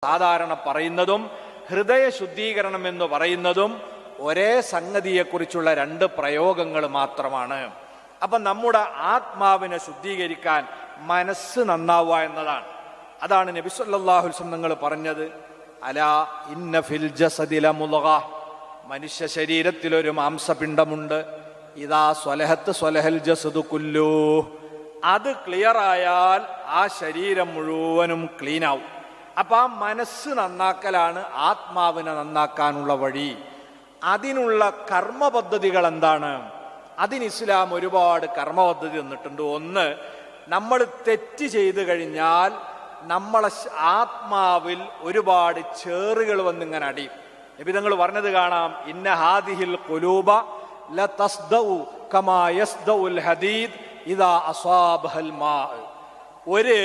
സാധാരണ പറയുന്നതും ഹൃദയ ശുദ്ധീകരണം എന്ന് പറയുന്നതും ഒരേ സംഗതിയെക്കുറിച്ചുള്ള രണ്ട് പ്രയോഗങ്ങൾ മാത്രമാണ്. അപ്പൊ നമ്മുടെ ആത്മാവിനെ ശുദ്ധീകരിക്കാൻ മനസ്സ് നന്നാവുക എന്നതാണ്. അതാണ് നബി സല്ലല്ലാഹു അലൈഹി വസല്ലം നിങ്ങൾ പറഞ്ഞത്, അലാ ഇന്ന ഫിൽ ജസദി ലമുദ്ഗ, മനുഷ്യ ശരീരത്തിൽ ഒരു മാംസപിണ്ഡമുണ്ട്, ഇദാ സ്വലഹത്ത് സ്വലഹൽ ജസദു കുല്ലു, അത് ക്ലിയർ ആയാൽ ആ ശരീരം മുഴുവനും ക്ലീൻ ആവും. അപ്പൊ ആ മനസ്സ് നന്നാക്കലാണ് ആത്മാവിനെ നന്നാക്കാനുള്ള വഴി. അതിനുള്ള കർമ്മ പദ്ധതികൾ എന്താണ്? അതിന് ഇസ്ലാം ഒരുപാട് കർമ്മ പദ്ധതി തന്നിട്ടുണ്ട്. ഒന്ന്, നമ്മൾ തെറ്റ് ചെയ്തു കഴിഞ്ഞാൽ നമ്മളെ ആത്മാവിൽ ഒരുപാട് ചേറുകൾ വന്നിങ്ങനെ അടിയും. നബി തങ്ങൾ പറഞ്ഞത് കാണാം, ഇന്ന ഹാദിഹിൽ ഖുലൂബ ലതസ്ദഉ കമാ യസ്ദഉൽ ഹദീദ് ഇദാ അസാബഹൽ മാ. ഒരു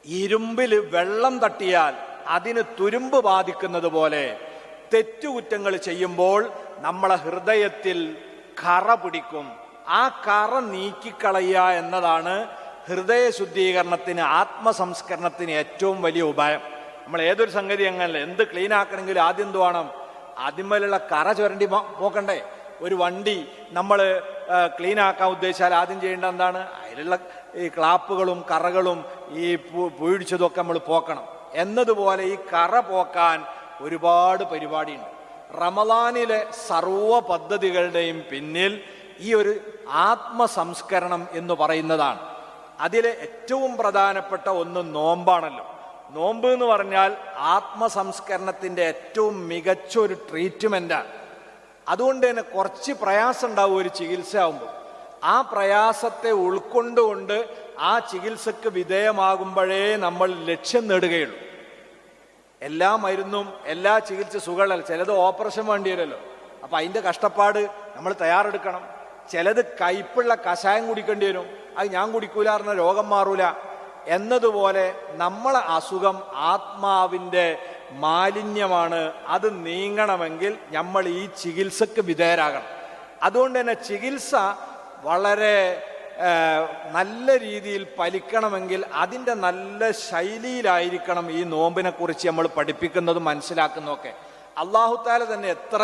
ഇരുമ്പിൽ വെള്ളം തട്ടിയാൽ അതിന് തുരുമ്പ് ബാധിക്കുന്നത് പോലെ തെറ്റുകുറ്റങ്ങൾ ചെയ്യുമ്പോൾ നമ്മളെ ഹൃദയത്തിൽ കറ പിടിക്കും. ആ കറ നീക്കിക്കളയുക എന്നതാണ് ഹൃദയ ശുദ്ധീകരണത്തിന്, ആത്മസംസ്കരണത്തിന് ഏറ്റവും വലിയ ഉപായം. നമ്മൾ ഏതൊരു സംഗതി അങ്ങനല്ല, എന്ത് ക്ലീൻ ആക്കണമെങ്കിലും ആദ്യം എന്ത് വേണം? ആദ്യമേലുള്ള കറ ചുരണ്ടി പോക്കണ്ടേ? ഒരു വണ്ടി നമ്മൾ ക്ലീൻ ആക്കാൻ ഉദ്ദേശിച്ചാൽ ആദ്യം ചെയ്യേണ്ട എന്താണ്? അതിലുള്ള ഈ ക്ലാപ്പുകളും കറകളും ഈ പൂഴിച്ചതൊക്കെ നമ്മൾ പോക്കണം. എന്നതുപോലെ ഈ കറ പോക്കാൻ ഒരുപാട് പരിപാടിയുണ്ട്. റമളാനിലെ സർവ്വ പദ്ധതികളുടെയും പിന്നിൽ ഈ ഒരു ആത്മസംസ്കരണം എന്ന് പറയുന്നതാണ്. അതിലെ ഏറ്റവും പ്രധാനപ്പെട്ട ഒന്ന് നോമ്പാണല്ലോ. നോമ്പ് എന്ന് പറഞ്ഞാൽ ആത്മസംസ്കരണത്തിന്റെ ഏറ്റവും മികച്ച ഒരു ട്രീറ്റ്മെന്റാണ്. അതുകൊണ്ട് തന്നെ കുറച്ച് പ്രയാസം ഉണ്ടാവും ഒരു ചികിത്സ ആകുമ്പോൾ. ആ പ്രയാസത്തെ ഉൾക്കൊണ്ടുകൊണ്ട് ആ ചികിത്സക്ക് വിധേയമാകുമ്പോഴേ നമ്മൾ ലക്ഷ്യം നേടുകയുള്ളൂ. എല്ലാ മരുന്നും എല്ലാ ചികിത്സ സുഖമല്ല. ചിലത് ഓപ്പറേഷൻ വേണ്ടി വരുമല്ലോ, അപ്പൊ അതിന്റെ കഷ്ടപ്പാട് നമ്മൾ തയ്യാറെടുക്കണം. ചിലത് കയ്പുള്ള കഷായം കുടിക്കേണ്ടി വരും, അത് ഞാൻ കുടിക്കൂല പറഞ്ഞ രോഗം മാറൂല. എന്നതുപോലെ നമ്മളെ അസുഖം ആത്മാവിന്റെ മാലിന്യമാണ്. അത് നീങ്ങണമെങ്കിൽ നമ്മൾ ഈ ചികിത്സക്ക് വിധേയരാകണം. അതുകൊണ്ട് തന്നെ ചികിത്സ വളരെ നല്ല രീതിയിൽ ഫലിക്കണമെങ്കിൽ അതിൻ്റെ നല്ല ശൈലിയിലായിരിക്കണം ഈ നോമ്പിനെ കുറിച്ച് നമ്മൾ പഠിപ്പിക്കുന്നതും മനസ്സിലാക്കുന്നതൊക്കെ. അല്ലാഹു തആല തന്നെ എത്ര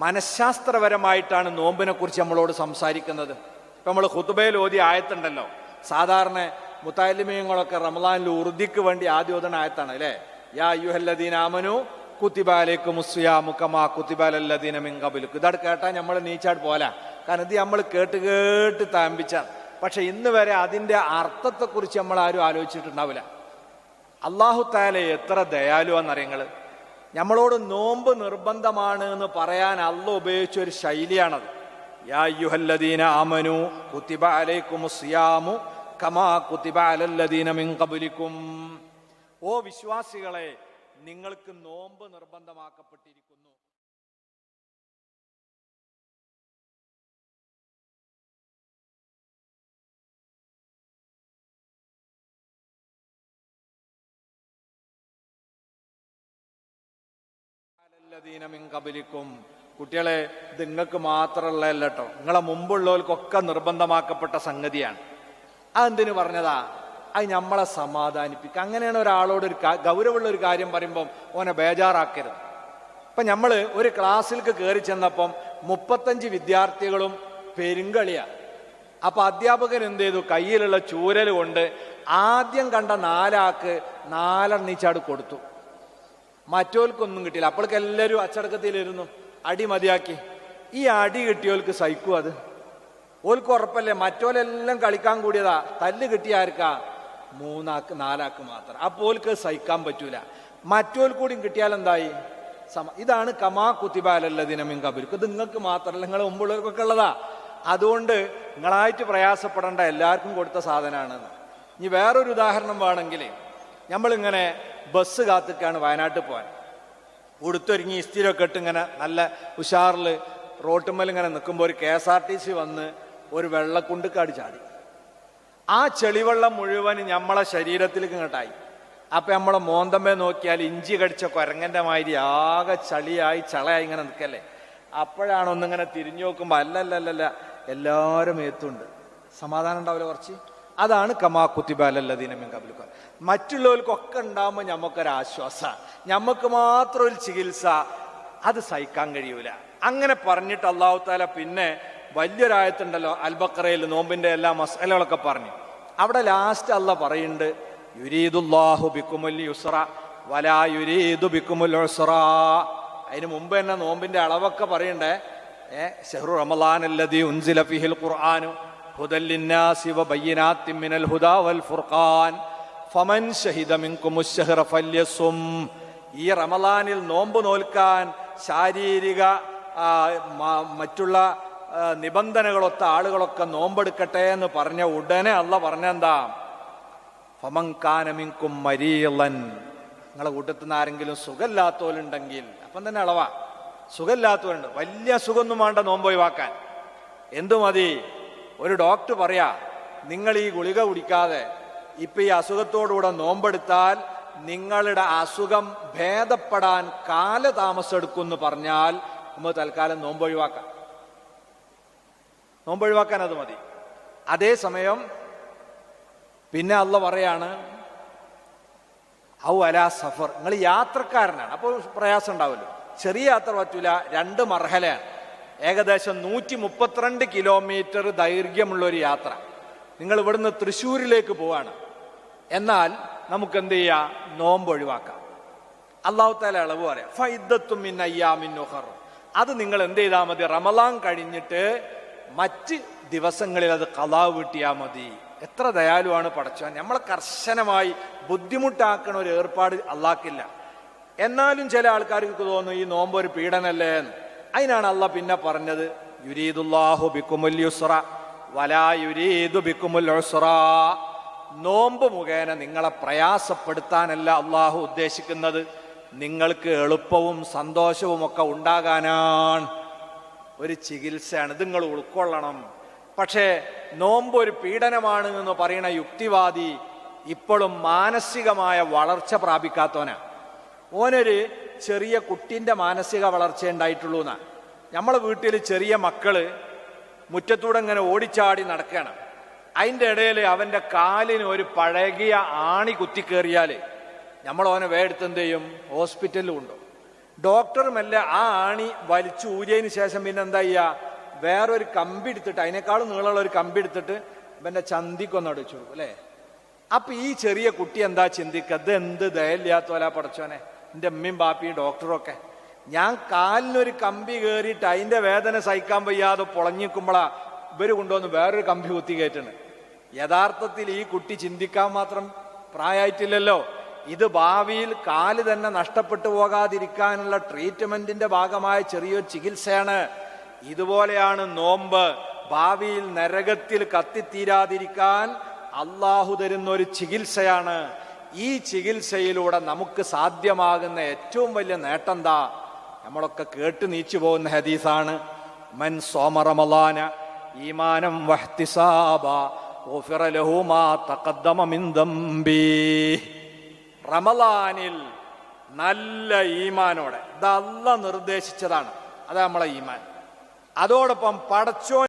മനഃശാസ്ത്രപരമായിട്ടാണ് നോമ്പിനെ കുറിച്ച് നമ്മളോട് സംസാരിക്കുന്നത്. ഇപ്പം നമ്മൾ ഖുതുബയിൽ ഓതിയ ആയത്തുണ്ടല്ലോ, സാധാരണ മുത്തഅല്ലിമീങ്ങളൊക്കെ റമളാനിൽ ഉറുദിക്ക് വേണ്ടി ആദ്യം ഓതുന്ന ആയത്താണ് അല്ലേ? യാ അയ്യുഹല്ലദീന ആമനു കുതിബ അലൈക്കുമുസ് സിയാമു കമാ കുതിബ അലല്ലദീന മിൻ ഖബ്ലിക്കും. ഇതട് കേട്ടാൽ നമ്മൾ നീച്ചാട് പോലാ, കാരണം ഇത് നമ്മൾ കേട്ട് കേട്ട് താമ്പിച്ചാണ്. പക്ഷെ ഇന്ന് വരെ അതിൻ്റെ അർത്ഥത്തെക്കുറിച്ച് നമ്മൾ ആരും ആലോചിച്ചിട്ടുണ്ടാവില്ല. അല്ലാഹു തആല എത്ര ദയാലുവാന്നറിയങ്ങൾ. നമ്മളോട് നോമ്പ് നിർബന്ധമാണ് എന്ന് പറയാൻ അല്ലാഹു ഉപയോഗിച്ച ഒരു ശൈലിയാണത്. യാ അയ്യുഹല്ലദീന ആമനു കുതിബ അലൈക്കുമുസ് സിയാമു കമാ കുതിബ അലല്ലദീന മിൻ ഖബ്ലിക്കും. ഓ വിശ്വാസികളെ, നിങ്ങൾക്ക് നോമ്പ് നിർബന്ധമാക്കപ്പെട്ടിരിക്കുന്നു. കുട്ടികളെ, ഇത് നിങ്ങൾക്ക് മാത്രമുള്ളതല്ല കേട്ടോ, നിങ്ങളെ മുമ്പുള്ളവർക്കൊക്കെ നിർബന്ധമാക്കപ്പെട്ട സംഗതിയാണ്. അതെന്തിനു പറഞ്ഞതാ? അത് നമ്മളെ സമാധാനിപ്പിക്കുക. അങ്ങനെയാണ് ഒരാളോട് ഒരു ഗൗരവമുള്ള ഒരു കാര്യം പറയുമ്പം ഓനെ ബേജാറാക്കരുത്. ഇപ്പം നമ്മൾ ഒരു ക്ലാസ്സിലേക്ക് കയറി ചെന്നപ്പം 35 വിദ്യാർത്ഥികളും പെരുങ്കളിയാണ്. അപ്പൊ അധ്യാപകൻ എന്ത് ചെയ്തു? കയ്യിലുള്ള ചൂരൽ കൊണ്ട് ആദ്യം കണ്ട 4 ആൾക്ക് 4 എണ്ണീച്ചാട് കൊടുത്തു. മറ്റോൽക്കൊന്നും കിട്ടിയില്ല. അപ്പോഴേക്ക് എല്ലാവരും അച്ചടക്കത്തിലിരുന്നു, അടി മതിയാക്കി. ഈ അടി കിട്ടിയോൽക്ക് സഹിക്കും അത്? ഓൽക്ക് ഉറപ്പല്ലേ? മറ്റോലെല്ലാം കളിക്കാൻ കൂടിയതാ, തല്ല് കിട്ടിയ ആർക്കാ? 3 ആൾക്ക് 4 ആൾക്ക് മാത്രം. അപ്പോൾ ഓൽക്ക് സഹിക്കാൻ പറ്റൂല. മറ്റോൽ കൂടിയും കിട്ടിയാൽ എന്തായി? ഇതാണ് കമാ കുതിബ അലല്ലദീന മിൻ ഖബ്ലിക്കും. ഇത് നിങ്ങൾക്ക് മാത്രമല്ല, നിങ്ങളെ മുമ്പുള്ളവർക്കൊക്കെ ഉള്ളതാ. അതുകൊണ്ട് നിങ്ങളായിട്ട് പ്രയാസപ്പെടേണ്ട, എല്ലാവർക്കും കൊടുത്ത സാധനമാണെന്ന്. ഇനി വേറൊരു ഉദാഹരണം വേണമെങ്കിൽ, നമ്മളിങ്ങനെ ബസ് കാത്തിക്കാണ് വയനാട്ടിൽ പോകാൻ. ഉടുത്തൊരുങ്ങി ഇസ്തിരൊക്കെ ഇട്ട് ഇങ്ങനെ നല്ല ഉഷാറിൽ റോട്ടുമ്മൽ ഇങ്ങനെ നിൽക്കുമ്പോൾ ഒരു KSRTC വന്ന് ഒരു വെള്ളക്കുണ്ടുക്കാട് ചാടി. ആ ചെളിവെള്ളം മുഴുവൻ നമ്മളെ ശരീരത്തിലേക്ക് ഇങ്ങോട്ടായി. അപ്പം നമ്മളെ മോന്തമ്മേ നോക്കിയാൽ ഇഞ്ചി കടിച്ച കുരങ്ങൻ്റെ മാതിരി ആകെ ചളിയായി ചളയായി ഇങ്ങനെ നിൽക്കല്ലേ. അപ്പോഴാണ് ഒന്നിങ്ങനെ തിരിഞ്ഞു നോക്കുമ്പോൾ അല്ലല്ലല്ല എല്ലാവരും ഏത്തുണ്ട്. സമാധാനം ഉണ്ടാവില്ല കുറച്ച്. അതാണ് കമാ കുത്തിബ അലല്ലദീന മിൻ ഖബ്ലിക്കും. മറ്റുള്ളവർക്കൊക്കെ ഉണ്ടാകുമ്പോൾ നമുക്കൊരാശ്വാസമാണ്, നമുക്ക് മാത്രം ഒരു ചികിത്സ അത് സഹിക്കാൻ കഴിയൂല. അങ്ങനെ പറഞ്ഞിട്ട് അല്ലാഹു തആല പിന്നെ വലിയൊരായത്തുണ്ടല്ലോ അൽ ബഖറയിൽ നോമ്പിന്റെ എല്ലാ മസലകളൊക്കെ പറഞ്ഞു. അവിടെ ലാസ്റ്റ് അല്ലാഹ് പറയുന്നുണ്ട്, യുരീദുല്ലാഹു ബിക്കുമുൽ യുസ്റ വലാ യുരീദു ബിക്കുമുൽ ഉസ്റ. അതിന് മുമ്പ് തന്നെ നോമ്പിന്റെ അളവൊക്കെ പറയണ്ടേ. ശഹ്റു റമളാനല്ലദീ ഉൻസില ഫീഹിൽ ഖുർആനു ഹുദൽ ലിന്നാസി വബയ്യിനാത്തിൻ മിനൽ ഹുദാ വൽ ഫുർഖാൻ ഫമൻ ശഹിദ മിൻകുമുശ് ശഹ്റ ഫല്യസും. ഈ റമളാനിൽ നോമ്പ് നോൽക്കാൻ ശാരീരിക മറ്റുള്ള നിബന്ധനകളൊത്ത ആളുകളൊക്കെ നോമ്പെടുക്കട്ടെ എന്ന് പറഞ്ഞ ഉടനെ അല്ലാഹ് പറഞ്ഞെന്താ, ഫമൻ കാന മിൻകും മരീളൻ, നിങ്ങളെ കൂട്ടത്തിൽ നിന്ന് ആരെങ്കിലും സുഖമില്ലാത്തവരുണ്ടെങ്കിൽ, അപ്പം തന്നെ അളവാ, സുഖമില്ലാത്തവരുണ്ട്, വലിയ സുഖമൊന്നും വേണ്ട നോമ്പ് ഒഴിവാക്കാൻ, എന്തു മതി, ഒരു ഡോക്ടർ പറയാ നിങ്ങൾ ഈ ഗുളിക കുടിക്കാതെ ഇപ്പൊ ഈ അസുഖത്തോടുകൂടെ നോമ്പെടുത്താൽ നിങ്ങളുടെ അസുഖം ഭേദപ്പെടാൻ കാലതാമസം എടുക്കുമെന്ന് പറഞ്ഞാൽ നമ്മൾ തൽക്കാലം നോമ്പൊഴിവാക്കാൻ അത് മതി. അതേസമയം പിന്നെ അല്ലാഹ് പറയാണ് ഔ അലാ സഫർ, നിങ്ങൾ യാത്രക്കാരനാണ്, അപ്പോൾ പ്രയാസം ഉണ്ടാവുമല്ലോ. ചെറിയ യാത്ര പറ്റൂല, 2 മർഹലയാണ്, ഏകദേശം 132 കിലോമീറ്റർ ദൈർഘ്യമുള്ള ഒരു യാത്ര. നിങ്ങൾ ഇവിടുന്ന് തൃശ്ശൂരിലേക്ക് പോവാണ്, എന്നാൽ നമുക്ക് എന്ത് ചെയ്യാം, നോമ്പ് ഒഴിവാക്കാം. അല്ലാഹു തആല അളവ് പറയാം, ഫഇദ്ദത്തും മിൻ അയ്യാമിൻ ഉഖർ, അത് നിങ്ങൾ എന്ത് ചെയ്താൽ മതി, റമളാൻ കഴിഞ്ഞിട്ട് മറ്റ് ദിവസങ്ങളിൽ അത് ഖളാ വീട്ടിയാൽ മതി. എത്ര ദയാലുവാണ് പടച്ചവൻ, നമ്മളെ കർശനമായി ബുദ്ധിമുട്ടാക്കണ ഒരു ഏർപ്പാട് അള്ളാഹ്ക്കില്ല. എന്നാലും ചില ആൾക്കാർക്ക് തോന്നുന്നു ഈ നോമ്പ് ഒരു പീഡനല്ലേ എന്ന്. അതിനാണ് അള്ളാഹ് പിന്നെ പറഞ്ഞത്, യുരീദുല്ലാഹു ബിക്കുമുൽ യുസ്റ വലാ യുരീദു ബിക്കുമുൽ ഉസ്റ. നോമ്പ് മുഖേന നിങ്ങളെ പ്രയാസപ്പെടുത്താനല്ല അള്ളാഹു ഉദ്ദേശിക്കുന്നത്, നിങ്ങൾക്ക് എളുപ്പവും സന്തോഷവും ഒക്കെ ഉണ്ടാകാനാണ്. ഒരു ചികിത്സയാണ്, ഇത് നിങ്ങൾ ഉൾക്കൊള്ളണം. പക്ഷേ നോമ്പ് ഒരു പീഡനമാണ് എന്ന് പറയുന്ന യുക്തിവാദി ഇപ്പോഴും മാനസികമായ വളർച്ച പ്രാപിക്കാത്തവനാണ്. ഓനൊരു ചെറിയ കുട്ടിൻ്റെ മാനസിക വളർച്ച ഉണ്ടായിട്ടുള്ളൂ എന്നാ. നമ്മളെ വീട്ടിൽ ചെറിയ മക്കള് മുറ്റത്തൂടെ ഇങ്ങനെ ഓടിച്ചാടി നടക്കണം, അതിൻ്റെ ഇടയിൽ അവൻ്റെ കാലിന് ഒരു പഴകിയ ആണി കുത്തിക്കേറിയാൽ നമ്മൾ ഓനെ വേടുത്ത് എന്ത് ചെയ്യും, ഹോസ്പിറ്റലിൽ കൊണ്ടുപോകും. ഡോക്ടറുമല്ല ആ ആണി വലിച്ചു ഊരിയതിന് ശേഷം പിന്നെ എന്താ ചെയ്യുക, വേറൊരു കമ്പി എടുത്തിട്ട്, അതിനേക്കാളും നീളമുള്ള ഒരു കമ്പി എടുത്തിട്ട് ഇവന്റെ ചന്തിക്കൊന്ന് അടിച്ചു കൊടുക്കും അല്ലേ. അപ്പൊ ഈ ചെറിയ കുട്ടി എന്താ ചിന്തിക്കുക, ഇത് എന്ത് ദയയില്ലാത്തോല പടച്ചോനെ, എൻ്റെ അമ്മയും ബാപ്പിയും ഡോക്ടറൊക്കെ, ഞാൻ കാലിനൊരു കമ്പി കയറിയിട്ട് അതിന്റെ വേദന സഹിക്കാൻ വയ്യാതെ പൊളഞ്ഞിക്കുമ്പോളാ ഇവര് കൊണ്ടുവന്ന് വേറൊരു കമ്പി കുത്തി കയറ്റണ്. യഥാർത്ഥത്തിൽ ഈ കുട്ടി ചിന്തിക്കാൻ മാത്രം പ്രായമായിട്ടില്ലല്ലോ. ഇത് ഭാവിയിൽ കാല് തന്നെ നഷ്ടപ്പെട്ടു പോകാതിരിക്കാനുള്ള ട്രീറ്റ്മെന്റിന്റെ ഭാഗമായ ചെറിയൊരു ചികിത്സയാണ്. ഇതുപോലെയാണ് നോമ്പ്. ഭാവിയിൽ നരകത്തിൽ കത്തിത്തീരാതിരിക്കാൻ അള്ളാഹു തരുന്ന ഒരു ചികിത്സയാണ്. ഈ ചികിത്സയിലൂടെ നമുക്ക് സാധ്യമാകുന്ന ഏറ്റവും വലിയ നേട്ടം എന്താ, നമ്മളൊക്കെ കേട്ട് നീച്ചു പോകുന്ന ഹദീസാണ്, മൻ സോമ റമളാന ഈമാനം വഹ്തിസാബ ഗുഫിറ ലഹു മാ തഖദ്ദമ മിൻ ദംബി. റമളാനിൽ നല്ല ഈമാനോടെ, ഇത് അല്ലാഹ് നിർദ്ദേശിച്ചതാണ്, അതാ നമ്മളെ ഈമാൻ. അതോടൊപ്പം പടച്ചോൻ